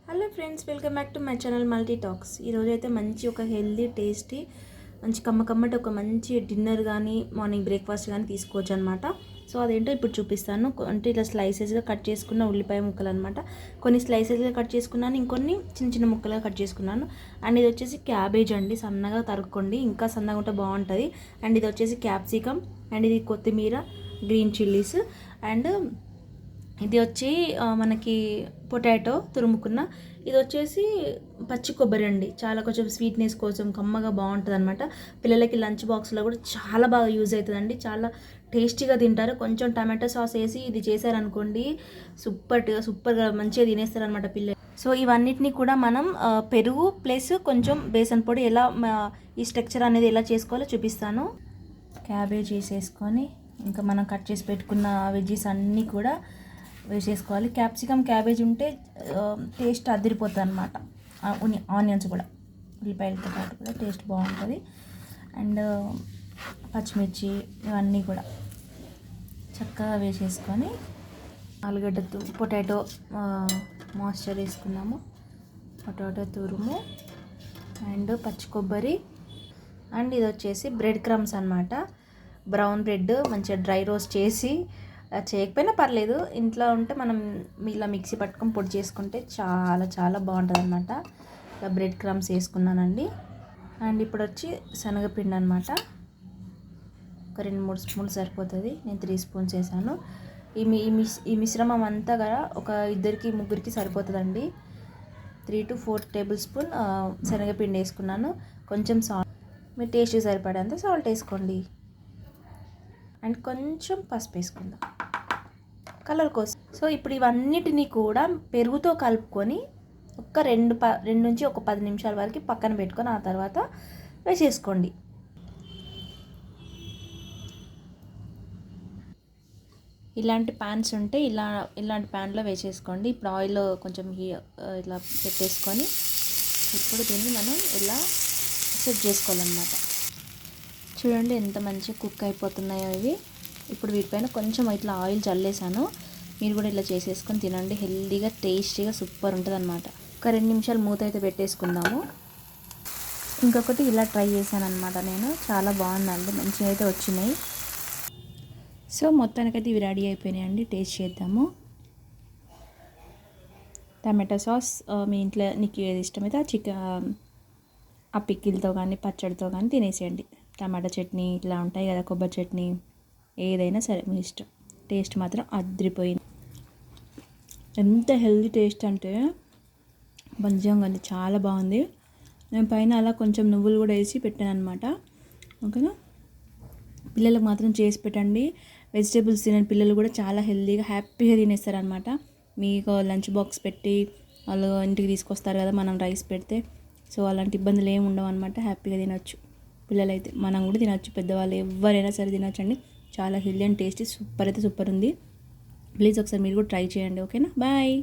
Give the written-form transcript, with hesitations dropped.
Hello friends, welcome back to my channel multi talks. ఈరోజు అయితే మంచి ఒక హెల్దీ టేస్టీ మంచి కమ్మటి ఒక మంచి డిన్నర్ కానీ మార్నింగ్ బ్రేక్ఫాస్ట్ కానీ తీసుకోవచ్చు అనమాట. సో అదేంటో ఇప్పుడు చూపిస్తాను. అంటే ఇట్లా స్లైసెస్గా కట్ చేసుకున్న ఉల్లిపాయ ముక్కలు అనమాట. కొన్ని స్లైసెస్గా కట్ చేసుకున్నాను, ఇంకొన్ని చిన్న చిన్న ముక్కలుగా కట్ చేసుకున్నాను. అండ్ ఇది వచ్చేసి క్యాబేజ్ అండి, సన్నగా తరుక్కోండి, ఇంకా సన్నగా ఉంటే బాగుంటుంది. అండ్ ఇది వచ్చేసి క్యాప్సికమ్, అండ్ ఇది కొత్తిమీర, గ్రీన్ చిల్లీస్, అండ్ ఇది వచ్చి మనకి పొటాటో తురుముకున్న, ఇది వచ్చేసి పచ్చి కొబ్బరి అండి. చాలా కొంచెం స్వీట్నెస్ కోసం కమ్మగా బాగుంటుంది అనమాట. పిల్లలకి లంచ్ బాక్స్లో కూడా చాలా బాగా యూజ్ అవుతుందండి. చాలా టేస్టీగా తింటారు. కొంచెం టమాటో సాస్ వేసి ఇది చేశారనుకోండి, సూపర్గా మంచిగా తినేస్తారనమాట పిల్లలు. సో ఇవన్నిటిని కూడా మనం పెరుగు ప్లస్ కొంచెం బేసన్ పొడి ఎలా ఈ స్ట్రక్చర్ అనేది ఎలా చేసుకోవాలో చూపిస్తాను. క్యాబేజ్ వేసేసుకొని ఇంకా మనం కట్ చేసి పెట్టుకున్న వెజ్జీస్ అన్నీ కూడా వేసేసుకోవాలి. క్యాప్సికమ్ క్యాబేజ్ ఉంటే టేస్ట్ అదిరిపోతుంది అనమాట. ఆనియన్స్ కూడా, ఉల్లిపాయలతో పాటు కూడా టేస్ట్ బాగుంటుంది. అండ్ పచ్చిమిర్చి ఇవన్నీ కూడా చక్కగా వేసేసుకొని ఆలుగడ్డ పొటాటో మాయిశ్చర్ వేసుకున్నాము, పొటాటో తురుము అండ్ పచ్చి కొబ్బరి. అండ్ ఇది వచ్చేసి బ్రెడ్ క్రమ్స్ అనమాట. బ్రౌన్ బ్రెడ్ మంచిగా డ్రై రోస్ట్ చేసి, చేయకపోయినా పర్లేదు, ఇంట్లో ఉంటే మనం ఇలా మిక్సీ పట్టుకొని పొడి చేసుకుంటే చాలా చాలా బాగుంటుంది అనమాట. ఇలా బ్రెడ్ క్రమ్స్ వేసుకున్నానండి. అండ్ ఇప్పుడు వచ్చి శనగపిండి అనమాట. ఒక 2-3 స్పూన్లు సరిపోతుంది, నేను 3 స్పూన్స్ వేసాను. ఈ మిశ్రమం అంతా కూడా ఒక 2-3 సరిపోతుందండి. 3 to 4 టేబుల్ స్పూన్ శనగపిండి వేసుకున్నాను. కొంచెం సాల్ట్, మీ టేస్ట్ సరిపడేంత సాల్ట్ వేసుకోండి. అండ్ కొంచెం పసుపు వేసుకుందాం కలర్ కోసం. సో ఇప్పుడు ఇవన్నిటినీ కూడా పెరుగుతో కలుపుకొని ఒక 2 నుంచి 10 నిమిషాల వరకు పక్కన పెట్టుకొని ఆ తర్వాత వేసేసుకోండి. ఇలాంటి ప్యాన్స్ ఉంటే ఇలాంటి ప్యాన్లో వేసేసుకోండి. ఇప్పుడు ఆయిల్ కొంచెం ఇలా పెట్టేసుకొని ఇప్పుడు దీన్ని మనం ఇలా సెట్ చేసుకోవాలన్నమాట. చూడండి ఎంత మంచిగా కుక్ అయిపోతున్నాయో ఇవి. ఇప్పుడు వీటిపైన కొంచెం ఇట్లా ఆయిల్ చల్లేసాను. మీరు కూడా ఇలా చేసేసుకొని తినండి, హెల్దీగా టేస్టీగా సూపర్ ఉంటుంది అనమాట. ఒక 2 నిమిషాలు మూత అయితే పెట్టేసుకుందాము. ఇంకొకటి ఇలా ట్రై చేశాను అనమాట నేను, చాలా బాగుందండి, మంచిగా అయితే వచ్చినాయి. సో మొత్తానికైతే ఇవి రెడీ అయిపోయినాయండి. టేస్ట్ చేద్దాము. టమాటో సాస్ మీ ఇంట్లో నీకు ఏది ఇష్టమైతే ఆ పికిల్తో కానీ పచ్చడితో కానీ తినేసేయండి. టమాటా చట్నీ ఇట్లా ఉంటాయి కదా, కొబ్బరి చట్నీ, ఏదైనా సరే మీ ఇష్టం. టేస్ట్ మాత్రం అదిరిపోయింది. ఎంత హెల్దీ టేస్ట్ అంటే మంచిగా చాలా బాగుంది. నేను పైన అలా కొంచెం నువ్వులు కూడా వేసి పెట్టాను అనమాట. ఓకేనా, పిల్లలకు మాత్రం చేసి పెట్టండి. వెజిటేబుల్స్ తినని పిల్లలు కూడా చాలా హెల్దీగా హ్యాపీగా తినేస్తారనమాట. మీకు లంచ్ బాక్స్ పెట్టి వాళ్ళు ఇంటికి తీసుకొస్తారు కదా మనం రైస్ పెడితే, సో అలాంటి ఇబ్బందులు ఏమి ఉండవు అనమాట. హ్యాపీగా తినొచ్చు పిల్లలైతే, మనం కూడా తినొచ్చు, పెద్దవాళ్ళు ఎవరైనా సరే తినొచ్చండి. చాలా హెల్దీ అండ్ టేస్టీ, సూపర్ అయితే సూపర్ ఉంది. ప్లీజ్ ఒకసారి మీరు కూడా ట్రై చేయండి. ఓకేనా, బాయ్.